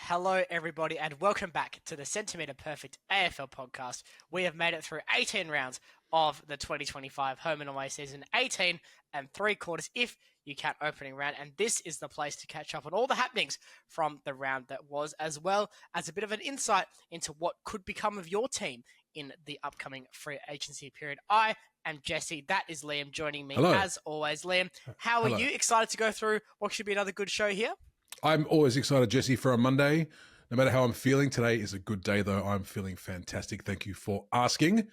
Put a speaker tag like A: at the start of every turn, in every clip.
A: Hello, everybody, and welcome back to the Centimetre Perfect AFL podcast. We have made it through 18 rounds of the 2025 home and away season, 18 and 3/4 if you count opening round, and this is the place to catch up on all the happenings from the round that was, as well as a bit of an insight into what could become of your team in the upcoming free agency period. I am Jesse. That is Liam joining me.
B: Hello.
A: As always. Liam, how are you? Excited to go through what should be another good show here?
B: I'm always excited, Jesse, for a Monday. No matter how I'm feeling, today is a good day, though. I'm feeling fantastic. Thank you for asking.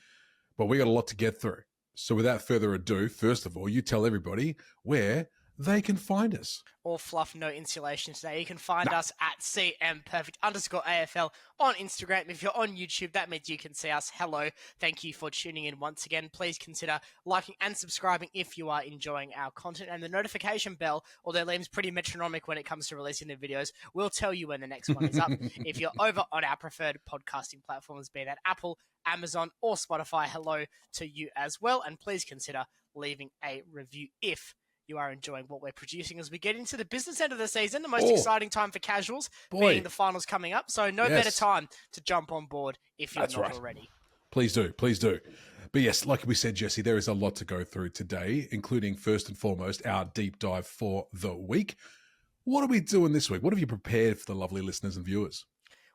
B: But we got a lot to get through. So without further ado, first of all, you tell everybody where they can find us.
A: All fluff, no insulation today. You can find us at CMPerfect_AFL on Instagram. If you're on YouTube, that means you can see us. Hello. Thank you for tuning in once again. Please consider liking and subscribing if you are enjoying our content. And the notification bell, although Liam's pretty metronomic when it comes to releasing the videos, will tell you when the next one is up. If you're over on our preferred podcasting platforms, be that Apple, Amazon, or Spotify, hello to you as well. And please consider leaving a review if you are enjoying what we're producing as we get into the business end of the season, the most exciting time for casuals, being the finals coming up. So no better time to jump on board if you're not already.
B: Please do. Please do. But yes, like we said, Jesse, there is a lot to go through today, including first and foremost our deep dive for the week. What are we doing this week? What have you prepared for the lovely listeners and viewers?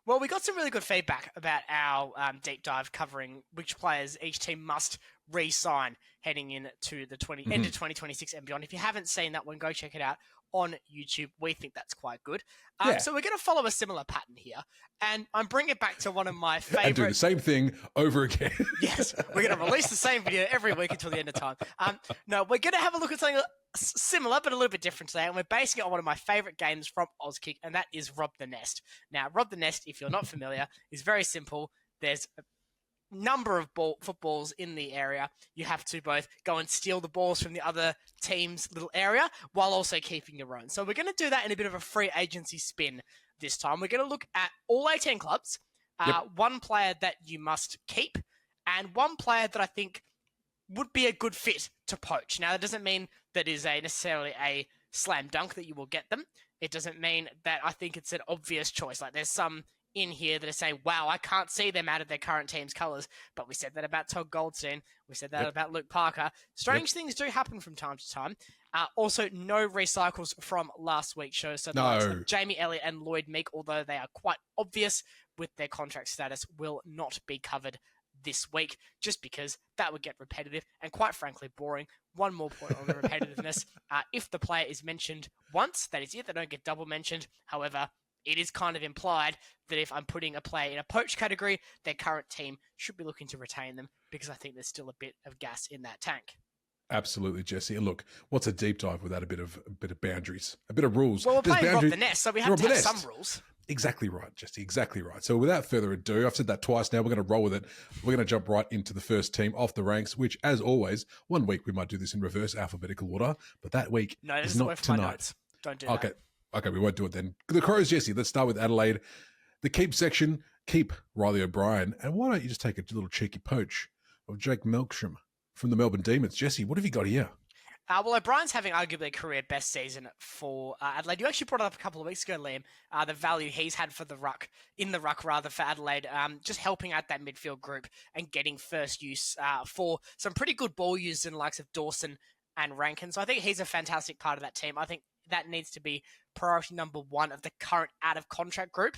A: Well, we got some really good feedback about our deep dive covering which players each team must re-sign heading into the end of 2026 and beyond. If you haven't seen that one, go check it out on YouTube. We think that's quite good. So we're going to follow a similar pattern here, and I'm bringing it back to one of my favorite...
B: And do the same thing over again.
A: Yes, we're going to release the same video every week until the end of time. No, we're going to have a look at something similar but a little bit different today, and we're basing it on one of my favorite games from Auskick, and that is Rob the Nest. Now, Rob the Nest, if you're not familiar, is very simple. There's a number of footballs in the area. You have to both go and steal the balls from the other team's little area while also keeping your own. So we're going to do that in a bit of a free agency spin this time. We're going to look at all 18 clubs, one player that you must keep, and one player that I think would be a good fit to poach. Now, that doesn't mean that is necessarily a slam dunk that you will get them. It doesn't mean that I think it's an obvious choice. Like, there's some in here that are saying, wow, I can't see them out of their current team's colours. But we said that about Todd Goldstein. We said that about Luke Parker. Strange things do happen from time to time. Also, no recycles from last week's show. So the Jamie Elliott and Lloyd Meek, although they are quite obvious with their contract status, will not be covered this week, just because that would get repetitive and quite frankly boring. One more point on the repetitiveness. If the player is mentioned once, that is it. They don't get double mentioned. However, it is kind of implied that if I'm putting a player in a poach category, their current team should be looking to retain them, because I think there's still a bit of gas in that tank.
B: Absolutely, Jesse. And look, what's a deep dive without a bit of boundaries, a bit of rules?
A: Well, we're playing Rob the Nest, so we have to have some rules.
B: Exactly right, Jesse. Exactly right. So without further ado, I've said that twice now. We're going to roll with it. We're going to jump right into the first team off the ranks, which, as always, one week we might do this in reverse alphabetical order, but that week is not tonight.
A: Don't do that.
B: Okay, we won't do it then. The Crows, Jesse. Let's start with Adelaide. The keep section, keep Riley O'Brien. And why don't you just take a little cheeky poach of Jake Melksham from the Melbourne Demons? Jesse, what have you got here?
A: Well, O'Brien's having arguably a career best season for Adelaide. You actually brought it up a couple of weeks ago, Liam, the value he's had for the ruck for Adelaide, just helping out that midfield group and getting first use for some pretty good ball users in the likes of Dawson and Rankin. So I think he's a fantastic part of that team. I think that needs to be priority number one of the current out-of-contract group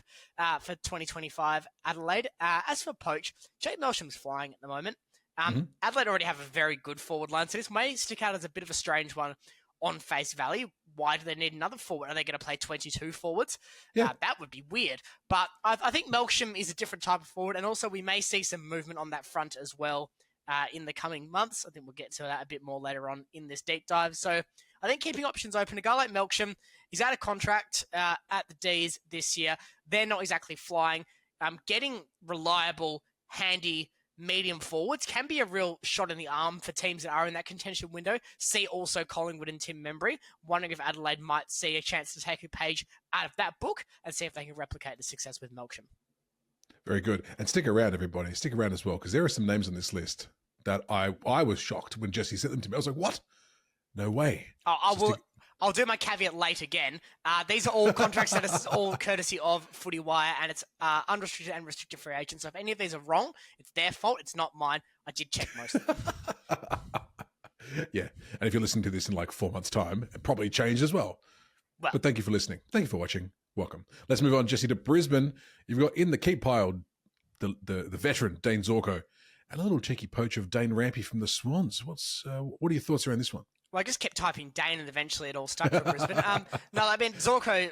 A: for 2025 Adelaide. As for poach, Jake Melsham's flying at the moment. Adelaide already have a very good forward line, so this may stick out as a bit of a strange one on face value. Why do they need another forward? Are they going to play 22 forwards? That would be weird. But I think Melksham is a different type of forward, and also we may see some movement on that front as well in the coming months. I think we'll get to that a bit more later on in this deep dive. So I think keeping options open. A guy like Melksham, he's out of contract at the D's this year. They're not exactly flying. Getting reliable, handy, medium forwards can be a real shot in the arm for teams that are in that contention window. See also Collingwood and Tim Membry. Wondering if Adelaide might see a chance to take a page out of that book and see if they can replicate the success with Melksham.
B: Very good. And stick around, everybody. Stick around as well, because there are some names on this list that I was shocked when Jesse sent them to me. I was like, what? No way.
A: I'll do my caveat late again. These are all contracts that is all courtesy of Footy Wire, and it's unrestricted and restricted free agents. So if any of these are wrong, it's their fault. It's not mine. I did check most of them.
B: Yeah. And if you're listening to this in like 4 months' time, it probably changed as well. But thank you for listening. Thank you for watching. Welcome. Let's move on, Jesse, to Brisbane. You've got in the keep pile the veteran, Dane Zorko, and a little cheeky poach of Dane Rampy from the Swans. What are your thoughts around this one?
A: Well, I just kept typing Dane and eventually it all stuck for Brisbane. No, I mean, Zorko,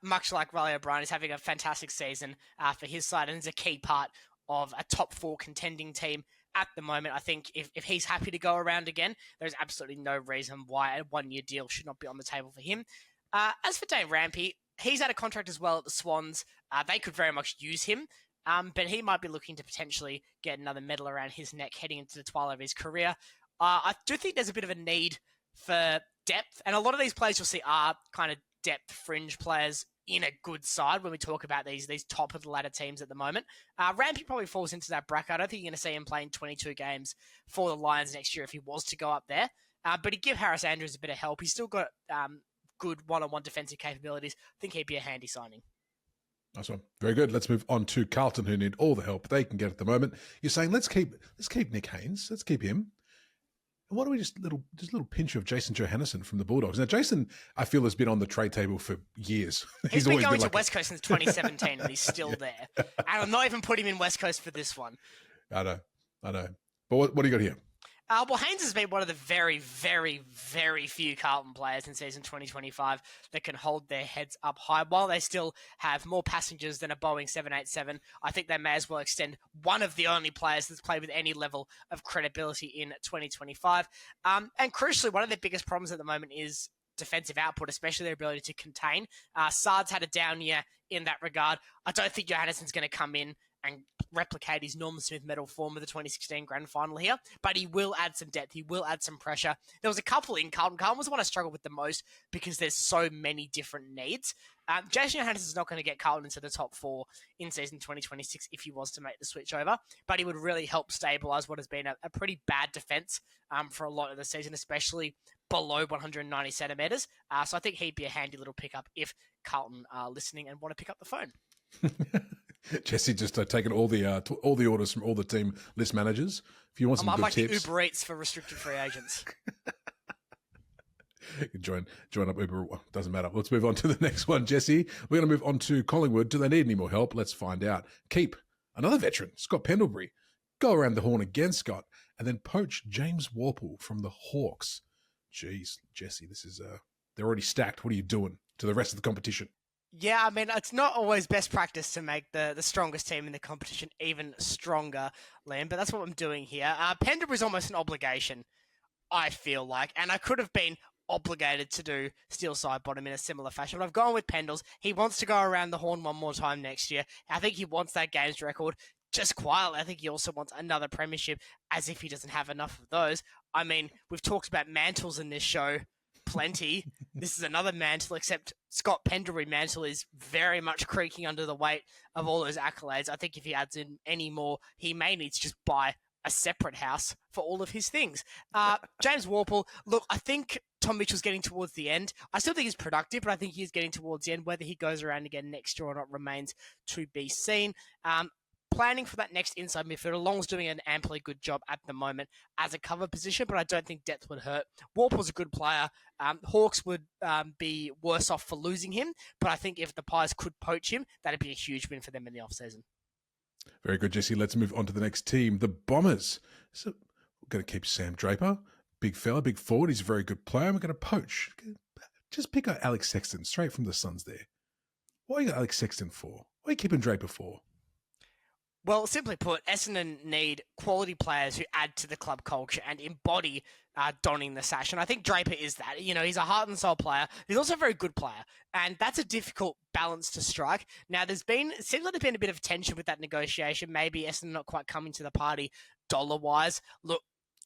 A: much like Riley O'Brien, is having a fantastic season for his side and is a key part of a top 4 contending team at the moment. I think if he's happy to go around again, there's absolutely no reason why a 1-year deal should not be on the table for him. As for Dane Rampy, he's had a contract as well at the Swans. They could very much use him. But he might be looking to potentially get another medal around his neck heading into the twilight of his career. I do think there's a bit of a need for depth, and a lot of these players you'll see are kind of depth fringe players in a good side when we talk about these top of the ladder teams at the moment. Rampy probably falls into that bracket. I don't think you're going to see him playing 22 games for the Lions next year if he was to go up there. But he'd give Harris Andrews a bit of help. He's still got good one-on-one defensive capabilities. I think he'd be a handy signing.
B: Nice one. Very good. Let's move on to Carlton, who need all the help they can get at the moment. You're saying let's keep Nick Haynes. Let's keep him. And why don't we just a little pinch of Jason Johannesson from the Bulldogs? Now, Jason, I feel, has been on the trade table for years.
A: He's been going to West Coast since 2017, and he's still there. And I'm not even putting him in West Coast for this one.
B: I know. But what do you got here?
A: Well, Haynes has been one of the very, very, very few Carlton players in season 2025 that can hold their heads up high. While they still have more passengers than a Boeing 787, I think they may as well extend one of the only players that's played with any level of credibility in 2025. And crucially, one of their biggest problems at the moment is defensive output, especially their ability to contain. Sard's had a down year in that regard. I don't think Johannesson's going to come in and replicate his Norman Smith medal form of the 2016 grand final here, but he will add some depth. He will add some pressure. There was a couple in Carlton. Carlton was the one I struggled with the most because there's so many different needs. Jason Johannesson's not going to get Carlton into the top 4 in season 2026 if he was to make the switch over, but he would really help stabilise what has been a pretty bad defence for a lot of the season, especially below 190 centimetres. So I think he'd be a handy little pickup if Carlton are listening and want to pick up the phone.
B: Jesse just taking all the orders from all the team list managers. If you want some good tips,
A: Uber Eats for restricted free agents.
B: join up Uber. Doesn't matter. Let's move on to the next one, Jesse. We're going to move on to Collingwood. Do they need any more help? Let's find out. Keep another veteran, Scott Pendlebury. Go around the horn again, Scott, and then poach James Worpel from the Hawks. Jeez, Jesse, this is they're already stacked. What are you doing to the rest of the competition?
A: Yeah, I mean, it's not always best practice to make the strongest team in the competition even stronger, Liam, but that's what I'm doing here. Pendlebury's almost an obligation, I feel like, and I could have been obligated to do steel side bottom in a similar fashion, but I've gone with Pendles. He wants to go around the horn one more time next year. I think he wants that games record just quietly. I think he also wants another premiership, as if he doesn't have enough of those. I mean, we've talked about mantles in this show plenty. This is another mantle, except Scott Pendlebury mantle is very much creaking under the weight of all those accolades. I think if he adds in any more, he may need to just buy a separate house for all of his things. James Worpel, look, I think Tom Mitchell's getting towards the end. I still think he's productive, but I think he's getting towards the end. Whether he goes around again next year or not remains to be seen. Planning for that next inside midfielder. Long's doing an amply good job at the moment as a cover position, but I don't think depth would hurt. Worpel's a good player. Hawks would be worse off for losing him, but I think if the Pies could poach him, that'd be a huge win for them in the off-season.
B: Very good, Jesse. Let's move on to the next team, the Bombers. So we're going to keep Sam Draper, big fella, big forward. He's a very good player. We're going to poach. Just pick out Alex Sexton straight from the Suns there. What are you got Alex Sexton for? What are you keeping Draper for?
A: Well, simply put, Essendon need quality players who add to the club culture and embody donning the sash. And I think Draper is that. You know, he's a heart and soul player. He's also a very good player. And that's a difficult balance to strike. Now, it seems like there's been a bit of tension with that negotiation. Maybe Essendon not quite coming to the party dollar-wise. Look,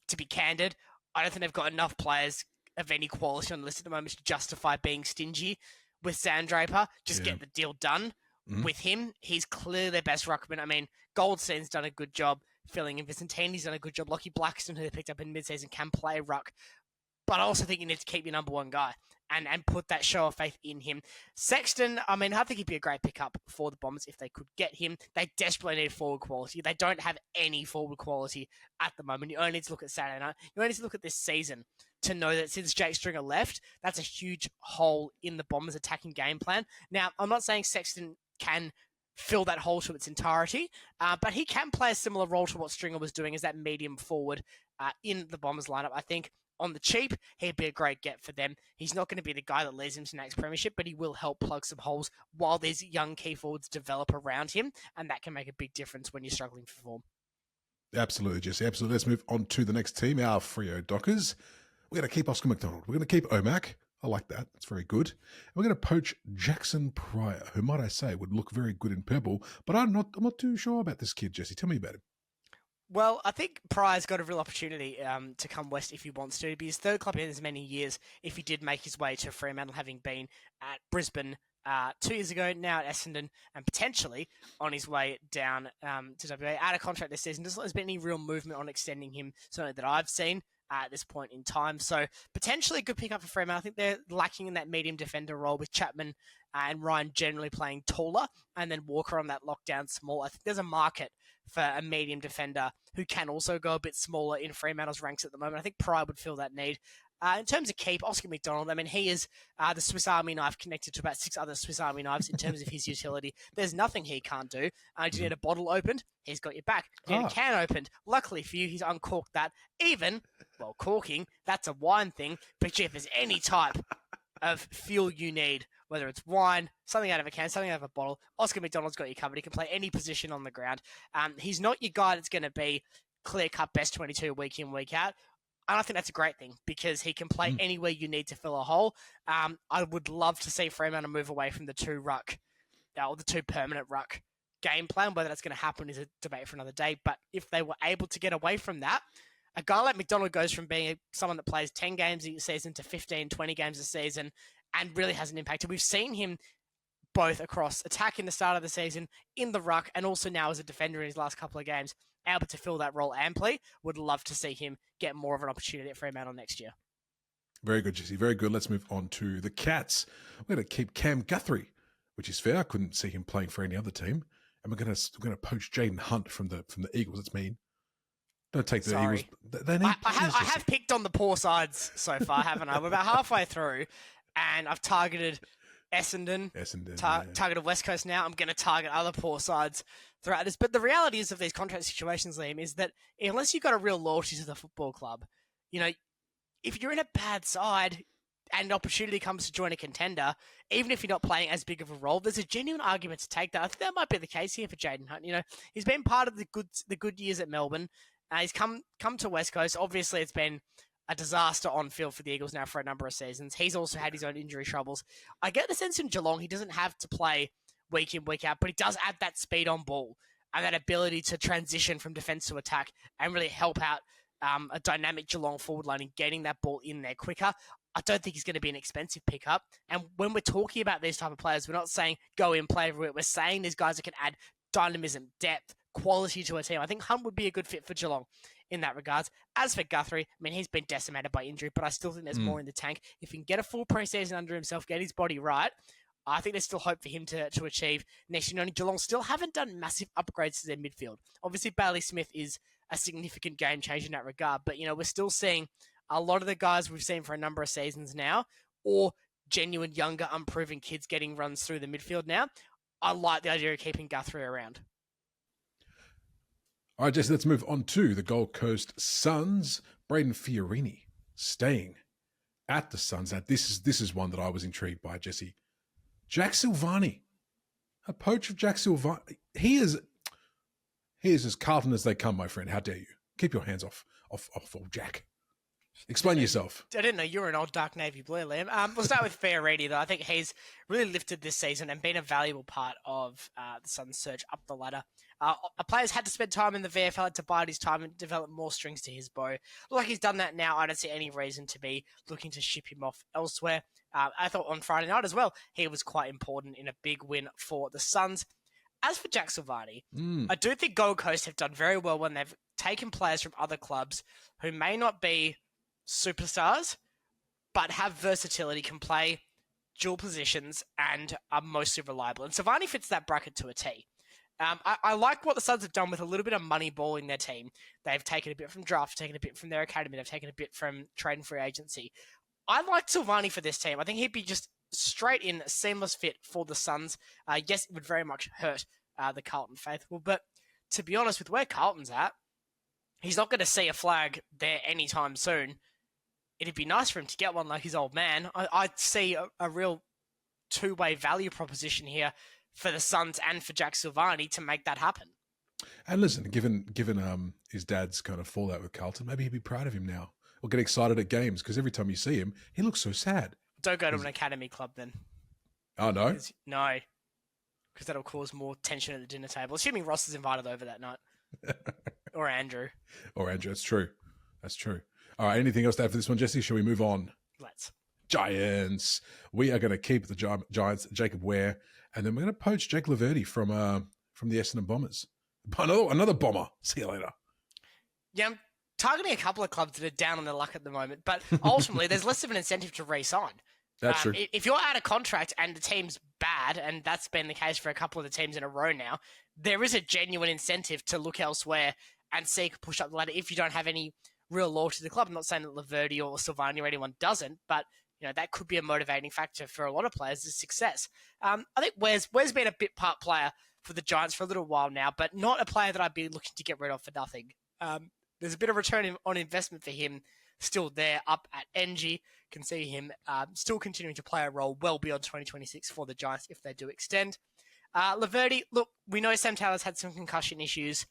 A: to be candid, I don't think they've got enough players of any quality on the list at the moment to justify being stingy with Sam Draper. Just get the deal done. With him, he's clearly their best ruckman. I mean, Goldstein's done a good job filling in. Vicentini's done a good job. Lockie Blackstone, who they picked up in mid-season, can play ruck. but I also think you need to keep your number one guy and put that show of faith in him. Sexton, I mean, I think he'd be a great pickup for the Bombers if they could get him. They desperately need forward quality. They don't have any forward quality at the moment. You only need to look at Saturday night. You only need to look at this season to know that since Jake Stringer left, that's a huge hole in the Bombers' attacking game plan. Now, I'm not saying Sexton can fill that hole to its entirety, but he can play a similar role to what Stringer was doing as that medium forward in the Bombers lineup. I think on the cheap, he'd be a great get for them. He's not going to be the guy that leads him to next premiership, but he will help plug some holes while these young key forwards develop around him, and that can make a big difference when you're struggling for form.
B: Absolutely, Jesse. Absolutely. Let's move on to the next team, our Freo Dockers. We're going to keep Oscar McDonald. We're going to keep Omac. I like that. That's very good. And we're going to poach Jackson Pryor, who, might I say, would look very good in purple, but I'm not too sure about this kid, Jesse. Tell me about him.
A: Well, I think Pryor's got a real opportunity to come west if he wants to. It'd be his third club in as many years if he did make his way to Fremantle, having been at Brisbane 2 years ago, now at Essendon, and potentially on his way down to WA. Out of contract this season, there's been any real movement on extending him, certainly that I've seen at this point in time. So potentially a good pickup for Fremantle. I think they're lacking in that medium defender role with Chapman and Ryan generally playing taller, and then Walker on that lockdown small. I think there's a market for a medium defender who can also go a bit smaller in Fremantle's ranks at the moment. I think Pryor would fill that need. In terms of keep, Oscar McDonald, I mean, he is the Swiss Army knife connected to about 6 other Swiss Army knives in terms of his utility. There's nothing he can't do. You need a bottle opened, he's got your back. You need a can opened. Luckily for you, he's uncorked that. Corking, that's a wine thing. But if there's any type of fuel you need, whether it's wine, something out of a can, something out of a bottle, Oscar McDonald's got you covered. He can play any position on the ground. He's not your guy that's going to be clear-cut best 22 week in, week out. And I think that's a great thing because he can play anywhere you need to fill a hole. I would love to see Fremantle move away from the two permanent ruck game plan. Whether that's going to happen is a debate for another day. But if they were able to get away from that, a guy like McDonald goes from being someone that plays 10 games a season to 15, 20 games a season and really has an impact. And we've seen him both across attack in the start of the season, in the ruck, and also now as a defender in his last couple of games, able to fill that role amply. Would love to see him get more of an opportunity at Fremantle next year.
B: Very good, Jesse. Very good. Let's move on to the Cats. We're going to keep Cam Guthrie, which is fair. I couldn't see him playing for any other team. And we're going to poach Jaden Hunt from the Eagles. That's mean. Don't take the Eagles. They need
A: I have picked on the poor sides so far, haven't I? We're about halfway through, and I've targeted Essendon. Targeted West Coast now. I'm going to target other poor sides throughout this. But the reality is of these contract situations, Liam, is that unless you've got a real loyalty to the football club, if you're in a bad side and an opportunity comes to join a contender, even if you're not playing as big of a role, there's a genuine argument to take that. I think that might be the case here for Jaden Hunt. He's been part of the good years at Melbourne. He's come to West Coast. Obviously, it's been a disaster on field for the Eagles now for a number of seasons. He's also had his own injury troubles. I get the sense in Geelong he doesn't have to play week in, week out, but he does add that speed on ball and that ability to transition from defence to attack and really help out a dynamic Geelong forward line and getting that ball in there quicker. I don't think he's going to be an expensive pickup. And when we're talking about these type of players, we're not saying go in, play everywhere. We're saying these guys that can add dynamism, depth, quality to a team. I think Hunt would be a good fit for Geelong in that regards. As for Guthrie, I mean, he's been decimated by injury, but I still think there's more in the tank. If he can get a full preseason under himself, get his body right, I think there's still hope for him to achieve next year. Geelong still haven't done massive upgrades to their midfield. Obviously, Bailey Smith is a significant game changer in that regard, but, we're still seeing a lot of the guys we've seen for a number of seasons now, or genuine, younger, unproven kids getting runs through the midfield now. I like the idea of keeping Guthrie around.
B: All right, Jesse, let's move on to the Gold Coast Suns. Braden Fiorini staying at the Suns. Now, this is one that I was intrigued by, Jesse. Jack Silvani. A poach of Jack Silvani. He is as Carlton as they come, my friend. How dare you? Keep your hands off old Jack. Explain yourself.
A: I didn't know you were an old dark navy blue, Liam. We'll start with Fiorini, though. I think he's really lifted this season and been a valuable part of the Suns' surge up the ladder. A player's had to spend time in the VFL, had to bide his time and develop more strings to his bow. Like he's done that now. I don't see any reason to be looking to ship him off elsewhere. I thought on Friday night as well, he was quite important in a big win for the Suns. As for Jack Silvani, I do think Gold Coast have done very well when they've taken players from other clubs who may not be superstars, but have versatility, can play dual positions, and are mostly reliable. And Silvani fits that bracket to a T. I like what the Suns have done with a little bit of money balling their team. They've taken a bit from draft, taken a bit from their academy, they've taken a bit from trade and free agency. I like Silvani for this team. I think he'd be just straight in, seamless fit for the Suns. Yes, it would very much hurt the Carlton faithful, but to be honest, with where Carlton's at, he's not going to see a flag there anytime soon. It'd be nice for him to get one like his old man. I'd see a real two-way value proposition here for the Suns and for Jack Silvani to make that happen.
B: And listen, given his dad's kind of fallout with Carlton, maybe he'd be proud of him now or get excited at games because every time you see him, he looks so sad.
A: Don't go to an academy club then.
B: Oh, no?
A: No, because that'll cause more tension at the dinner table, assuming Ross is invited over that night. Or Andrew.
B: That's true. That's true. All right, anything else to add for this one, Jesse? Shall we move on?
A: Let's.
B: Giants. We are going to keep the Giants, Jacob Ware, and then we're going to poach Jake Laverty from the Essendon Bombers. Another bomber. See you later.
A: Yeah, I'm targeting a couple of clubs that are down on their luck at the moment, but ultimately there's less of an incentive to re-sign.
B: That's true.
A: If you're out of contract and the team's bad, and that's been the case for a couple of the teams in a row now, there is a genuine incentive to look elsewhere and seek a push up the ladder if you don't have any real loyalty to the club. I'm not saying that Laverty or Silvani or anyone doesn't, but that could be a motivating factor for a lot of players' success. I think Ware's been a bit part player for the Giants for a little while now, but not a player that I'd be looking to get rid of for nothing. There's a bit of return on investment for him still there up at NG. Can see him still continuing to play a role well beyond 2026 for the Giants if they do extend. Laverty, look, we know Sam Taylor's had some concussion issues.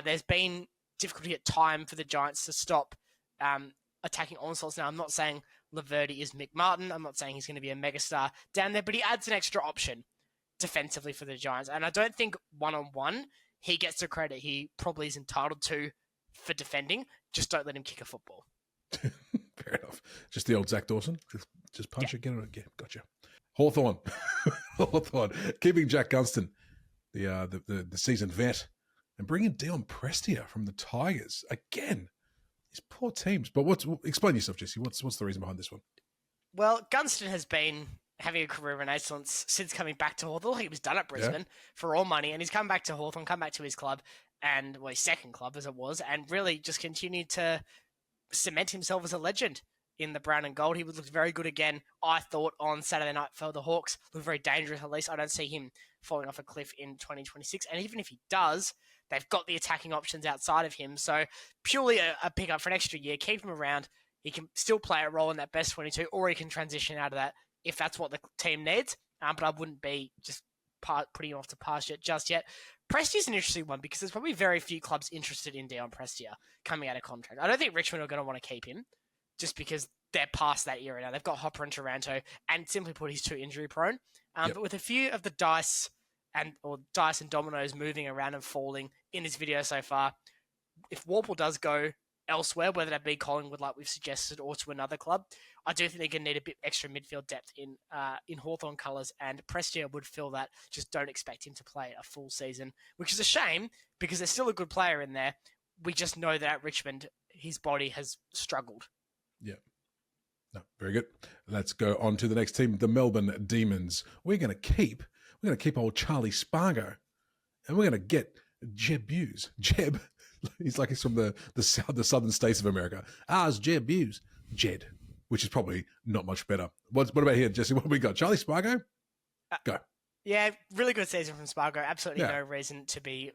A: There's been difficulty at time for the Giants to stop attacking onslaughts. Now, I'm not saying Laverty is Mick Martin. I'm not saying he's going to be a megastar down there, but he adds an extra option defensively for the Giants. And I don't think one-on-one he gets the credit he probably is entitled to for defending. Just don't let him kick a football.
B: Fair enough. Just the old Zach Dawson. Just punch it, get it again. Gotcha. Hawthorn. Keeping Jack Gunston, the seasoned vet, and bringing Dion Prestia from the Tigers again. These poor teams. But explain yourself, Jesse. What's the reason behind this one?
A: Well, Gunston has been having a career renaissance since coming back to Hawthorn. He was done at Brisbane for all money, and he's come back to Hawthorn, come back to his club, and his second club as it was, and really just continued to cement himself as a legend in the brown and gold. He looked very good again, I thought, on Saturday night for the Hawks. Looked very dangerous, at least. I don't see him falling off a cliff in 2026. And even if he does, they've got the attacking options outside of him. So purely a pickup for an extra year. Keep him around. He can still play a role in that best 22, or he can transition out of that if that's what the team needs. But I wouldn't be just putting him off to pasture just yet. Prestia's an interesting one because there's probably very few clubs interested in Dion Prestia coming out of contract. I don't think Richmond are going to want to keep him just because they're past that era now. They've got Hopper and Taranto, and simply put, he's too injury prone. But with a few of the dice and dominoes moving around and falling in this video so far, if Warple does go elsewhere, whether that be Collingwood like we've suggested or to another club, I do think they're going to need a bit extra midfield depth in Hawthorn colours, and Prestia would fill that. Just don't expect him to play a full season, which is a shame because there's still a good player in there. We just know that at Richmond, his body has struggled.
B: Yeah. No, very good. Let's go on to the next team, the Melbourne Demons. We're going to keep old Charlie Spargo, and we're going to get Jeb Hughes. Jeb, he's from the southern states of America. It's Jeb Hughes. Jed, which is probably not much better. What about here, Jesse? What have we got? Charlie Spargo? Go.
A: Yeah, really good season from Spargo. Absolutely no reason to be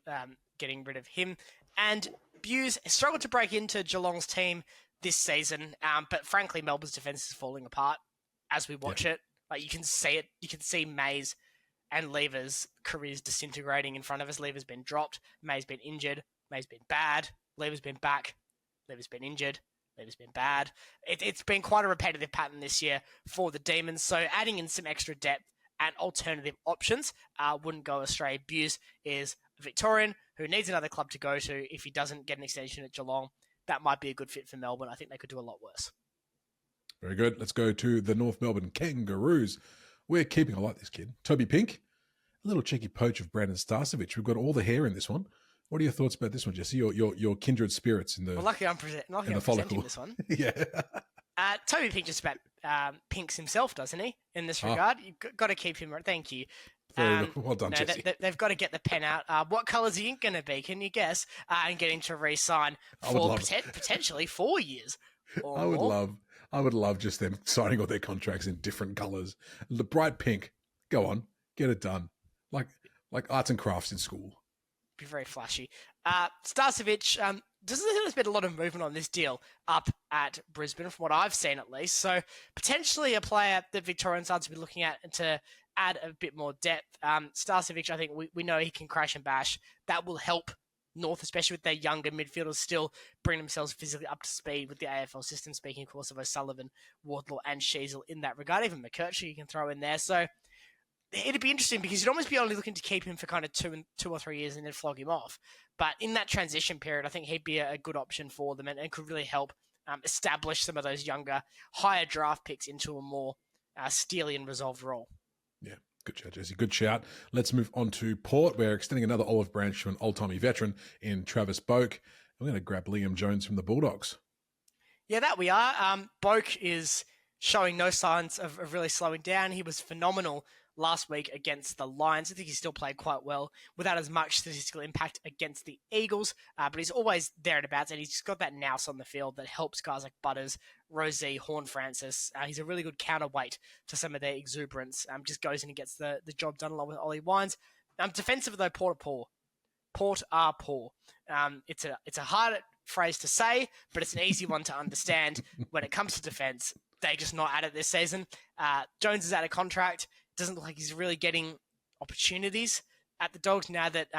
A: getting rid of him. And Hughes struggled to break into Geelong's team this season, but frankly, Melbourne's defence is falling apart as we watch it. Like, you can see it. You can see Mays and Lever's careers disintegrating in front of us. Lever's been dropped. May's been injured. May's been bad. Lever's been back. Lever's been injured. Lever's been bad. It's been quite a repetitive pattern this year for the Demons. So adding in some extra depth and alternative options wouldn't go astray. Hughes is a Victorian who needs another club to go to. If he doesn't get an extension at Geelong, that might be a good fit for Melbourne. I think they could do a lot worse.
B: Very good. Let's go to the North Melbourne Kangaroos. We're keeping, I like this kid, Toby Pink, a little cheeky poach of Brandon Starcevich. We've got all the hair in this one. What are your thoughts about this one, Jesse? Your kindred spirits in the
A: lucky I'm presenting this one.
B: Yeah.
A: Toby Pink just about Pinks himself, doesn't he? In this regard, you've got to keep him. Thank you.
B: Very well done,
A: no,
B: Jesse.
A: they've got to get the pen out. What colour is he going to be? Can you guess? And get him to re-sign for potentially 4 years.
B: I would love just them signing all their contracts in different colours. The bright pink. Go on, get it done. Like arts and crafts in school.
A: Be very flashy. Starcevic, there's been a lot of movement on this deal up at Brisbane, from what I've seen at least. So potentially a player that Victorian sides will be looking at to add a bit more depth. Starcevic, I think we know he can crash and bash. That will help North, especially with their younger midfielders still bring themselves physically up to speed with the AFL system. Speaking, of course, of O'Sullivan, Wardlaw and Sheasel in that regard. Even McKercher you can throw in there. So it'd be interesting because you'd almost be only looking to keep him for kind of 2 or 3 years and then flog him off. But in that transition period, I think he'd be a good option for them and could really help establish some of those younger, higher draft picks into a more steely and resolved role.
B: Yeah, good shout, Jesse. Good shout. Let's move on to Port. We're extending another olive branch to an old-timey veteran in Travis Boak. We're going to grab Liam Jones from the Bulldogs.
A: Yeah, that we are. Boak is showing no signs of really slowing down. He was phenomenal last week against the Lions. I think he still played quite well without as much statistical impact against the Eagles, but he's always there and abouts, and he's just got that nous on the field that helps guys like Butters, Rosie, Horn-Francis. He's a really good counterweight to some of their exuberance. Just goes in and gets the job done along with Ollie Wines. Defensive, though, Port are poor. Port are poor. It's a hard phrase to say, but it's an easy one to understand. When it comes to defense, they're just not at it this season. Jones is out of contract. Doesn't look like he's really getting opportunities at the Dogs now that,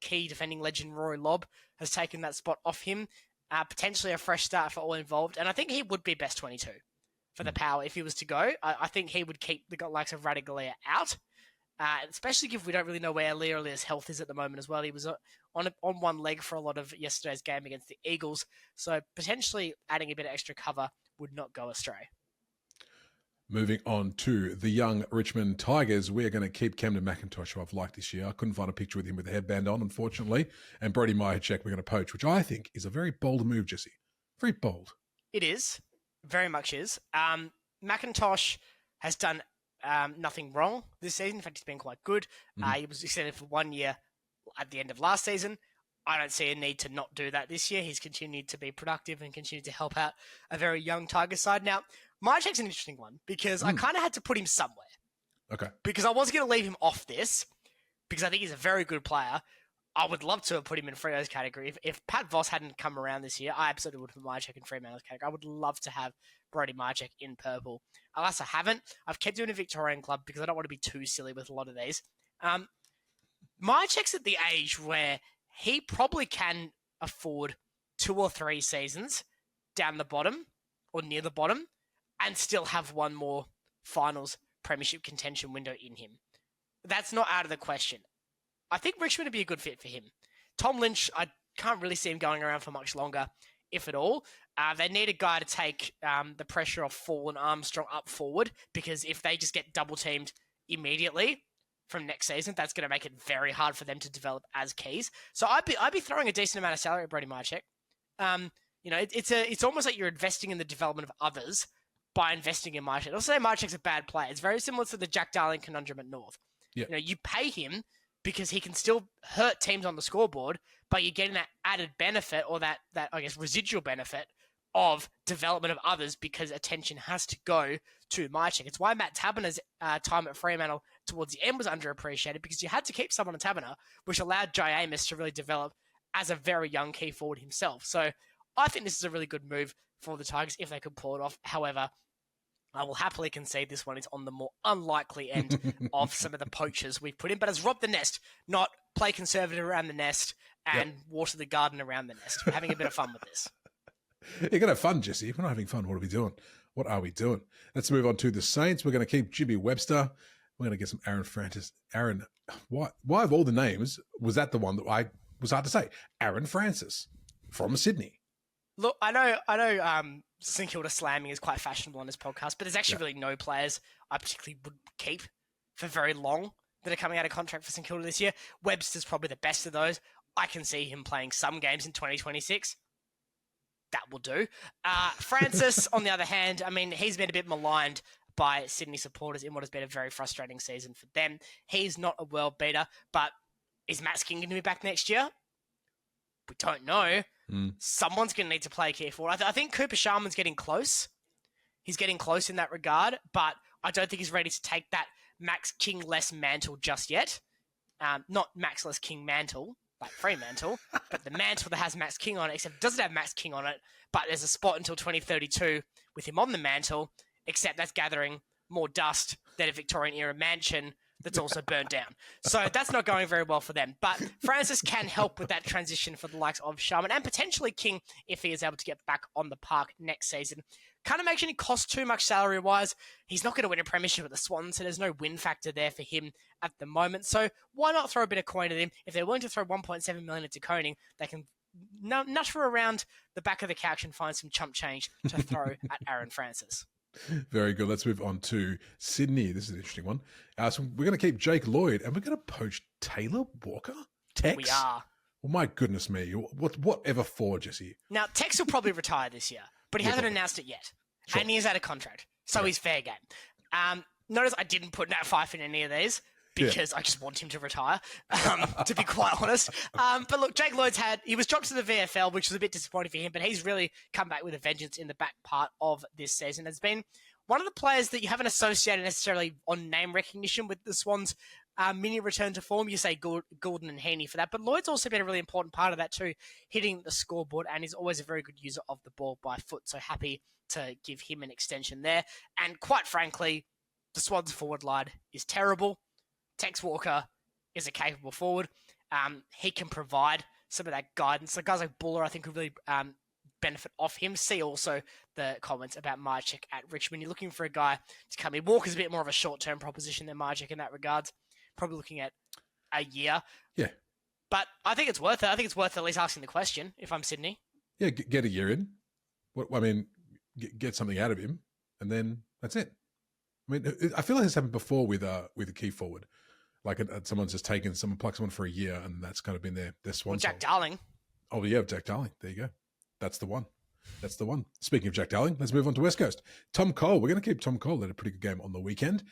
A: key defending legend Rory Lobb has taken that spot off him. Potentially a fresh start for all involved. And I think he would be best 22 for the Power if he was to go. I think he would keep the likes of Radigalia out, especially if we don't really know where Leolia's health is at the moment as well. He was on one leg for a lot of yesterday's game against the Eagles. So potentially adding a bit of extra cover would not go astray.
B: Moving on to the young Richmond Tigers, we're going to keep Camden McIntosh, who I've liked this year. I couldn't find a picture with him with a headband on, unfortunately. And Brody Myercheck, we're going to poach, which I think is a very bold move, Jesse. Very bold.
A: It is. Very much is. McIntosh has done nothing wrong this season. In fact, he's been quite good. He was extended for 1 year at the end of last season. I don't see a need to not do that this year. He's continued to be productive and continued to help out a very young Tiger side. Now, Myercheck's an interesting one because I kind of had to put him somewhere.
B: Okay.
A: Because I was going to leave him off this because I think he's a very good player. I would love to have put him in Freo's category. If Pat Voss hadn't come around this year, I absolutely would have put Myercheck in Fremantle's category. I would love to have Brody Myercheck in purple. Alas, I haven't. I've kept him in a Victorian club because I don't want to be too silly with a lot of these. Myercheck's at the age where he probably can afford 2 or 3 seasons down the bottom or near the bottom and still have one more finals premiership contention window in him. That's not out of the question. I think Richmond would be a good fit for him. Tom Lynch, I can't really see him going around for much longer, if at all. They need a guy to take the pressure off Fall and Armstrong up forward, because if they just get double-teamed immediately from next season, that's going to make it very hard for them to develop as keys. So I'd be throwing a decent amount of salary at Brody Myercheck. It's almost like you're investing in the development of others by investing in Myercheck. I'll say Myercheck's a bad player. It's very similar to the Jack Darling conundrum at North.
B: Yeah.
A: You pay him because he can still hurt teams on the scoreboard, but you're getting that added benefit or that I guess residual benefit of development of others because attention has to go to Myercheck. It's why Matt Taberner's time at Fremantle towards the end was underappreciated, because you had to keep someone at Taberner, which allowed Jai Amos to really develop as a very young key forward himself. So I think this is a really good move for the Tigers if they could pull it off. However, I will happily concede this one is on the more unlikely end of some of the poachers we've put in. But it's rob the nest, not play conservative around the nest and water the garden around the nest. We're having a bit of fun with this.
B: You're going to have fun, Jesse. If we're not having fun, what are we doing? What are we doing? Let's move on to the Saints. We're going to keep Jimmy Webster. We're going to get some Aaron Francis. Aaron, why of all the names, was that the one that I was hard to say? Aaron Francis from Sydney.
A: Look, I know St Kilda slamming is quite fashionable on this podcast, but there's actually really no players I particularly would keep for very long that are coming out of contract for St Kilda this year. Webster's probably the best of those. I can see him playing some games in 2026. that will do. Francis, on the other hand, I mean, he's been a bit maligned by Sydney supporters in what has been a very frustrating season for them. He's not a world beater, but is Max King going to be back next year? We don't know. Someone's going to need to play careful. I think Cooper Sharman's getting close. He's getting close in that regard, but I don't think he's ready to take that Max King-less mantle just yet. Not Max-less King mantle, like Fremantle, but the mantle that has Max King on it, except it doesn't have Max King on it, but there's a spot until 2032 with him on the mantle, except that's gathering more dust than a Victorian-era mansion that's also burnt down. So that's not going very well for them. But Francis can help with that transition for the likes of Sharman and potentially King if he is able to get back on the park next season. Kind of makes sure he costs too much salary-wise. He's not going to win a premiership with the Swans, so there's no win factor there for him at the moment. So why not throw a bit of coin at him? If they're willing to throw $1.7 million into Koning, they can nutter around the back of the couch and find some chump change to throw at Aaron Francis.
B: Very good. Let's move on to Sydney. This is an interesting one. So we're going to keep Jake Lloyd and we're going to poach Taylor Walker? Tex?
A: We are.
B: Well, my goodness me. Whatever for, Jesse?
A: Now, Tex will probably retire this year, but he hasn't announced it yet. Sure. And he is out of contract, so he's fair game. Notice I didn't put Nat Fyfe in any of these because I just want him to retire, to be quite honest. But look, Jake Lloyd's he was dropped to the VFL, which was a bit disappointing for him, but he's really come back with a vengeance in the back part of this season. It's been one of the players that you haven't associated necessarily on name recognition with the Swans' mini return to form. You say Goulden and Heaney for that, but Lloyd's also been a really important part of that too, hitting the scoreboard, and he's always a very good user of the ball by foot, so happy to give him an extension there. And quite frankly, the Swans' forward line is terrible. Tex Walker is a capable forward. He can provide some of that guidance. So guys like Buller, I think, would really benefit off him. See also the comments about Mychik at Richmond. You're looking for a guy to come in. Walker's a bit more of a short-term proposition than Mychik in that regards. Probably looking at a year.
B: Yeah.
A: But I think it's worth it. I think it's worth at least asking the question if I'm Sydney.
B: Yeah, get a year in. Get something out of him, and then that's it. I mean, I feel like this happened before with a key forward. Like someone's just plucked someone for a year, and that's kind of been their swan
A: Jack
B: song.
A: Darling.
B: Oh, yeah, Jack Darling. There you go. That's the one. That's the one. Speaking of Jack Darling, let's move on to West Coast. Tom Cole. We're going to keep Tom Cole. Had a pretty good game on the weekend.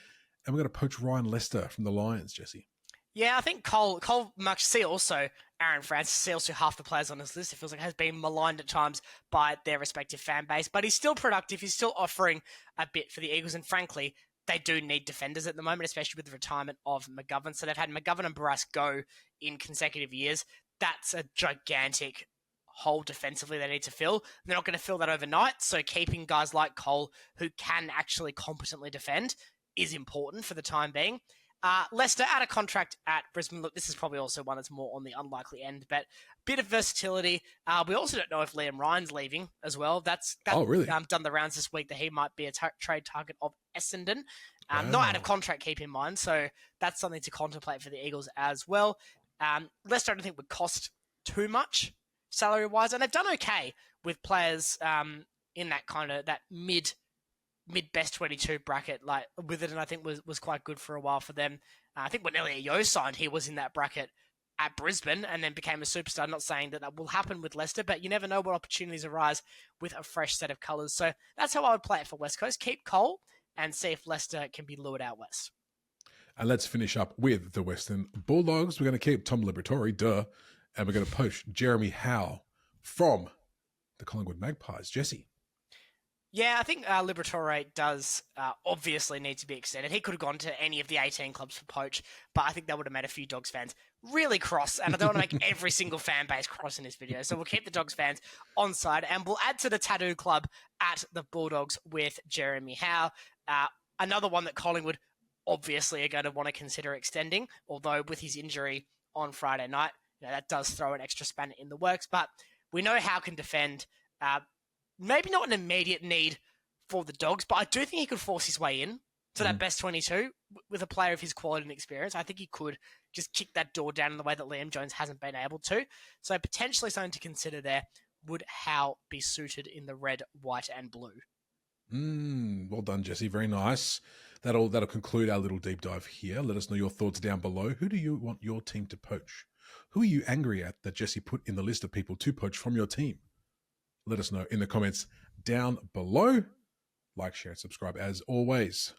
B: And we're going to poach Ryan Lester from the Lions, Jesse.
A: Yeah, I think Cole much see also Aaron Francis, see also half the players on his list. It feels like has been maligned at times by their respective fan base, but he's still productive. He's still offering a bit for the Eagles, and frankly, they do need defenders at the moment, especially with the retirement of McGovern. So they've had McGovern and Barras go in consecutive years. That's a gigantic hole defensively they need to fill. They're not going to fill that overnight, so keeping guys like Cole who can actually competently defend is important for the time being. Leicester out of contract at Brisbane. Look, this is probably also one that's more on the unlikely end, but bit of versatility. We also don't know if Liam Ryan's leaving as well. That's
B: really?
A: Done the rounds this week that he might be a trade target of Essendon. Not out of contract, keep in mind. So that's something to contemplate for the Eagles as well. Leicester I don't think would cost too much salary-wise, and they've done okay with players in that kind of that mid best 22 bracket, like with it, and I think was quite good for a while for them. I think when Elliot Yeo signed, he was in that bracket at Brisbane and then became a superstar. I'm not saying that will happen with Leicester, but you never know what opportunities arise with a fresh set of colours. So that's how I would play it for West Coast. Keep Cole and see if Leicester can be lured out west.
B: And let's finish up with the Western Bulldogs. We're going to keep Tom Liberatore, and we're going to poach Jeremy Howe from the Collingwood Magpies. Jesse.
A: Yeah, I think Liberatore does obviously need to be extended. He could have gone to any of the 18 clubs for poach, but I think that would have made a few Dogs fans really cross, and I don't want to make every single fan base cross in this video. So we'll keep the Dogs fans on side, and we'll add to the tattoo club at the Bulldogs with Jeremy Howe. Another one that Collingwood obviously are going to want to consider extending, although with his injury on Friday night, that does throw an extra spanner in the works. But we know Howe can defend. Maybe not an immediate need for the Dogs, but I do think he could force his way in to that best 22 with a player of his quality and experience. I think he could just kick that door down in the way that Liam Jones hasn't been able to. So potentially something to consider there. Would Howe be suited in the red, white, and blue?
B: Well done, Jesse. Very nice. That'll conclude our little deep dive here. Let us know your thoughts down below. Who do you want your team to poach? Who are you angry at that Jesse put in the list of people to poach from your team? Let us know in the comments down below. Like, share, and subscribe as always.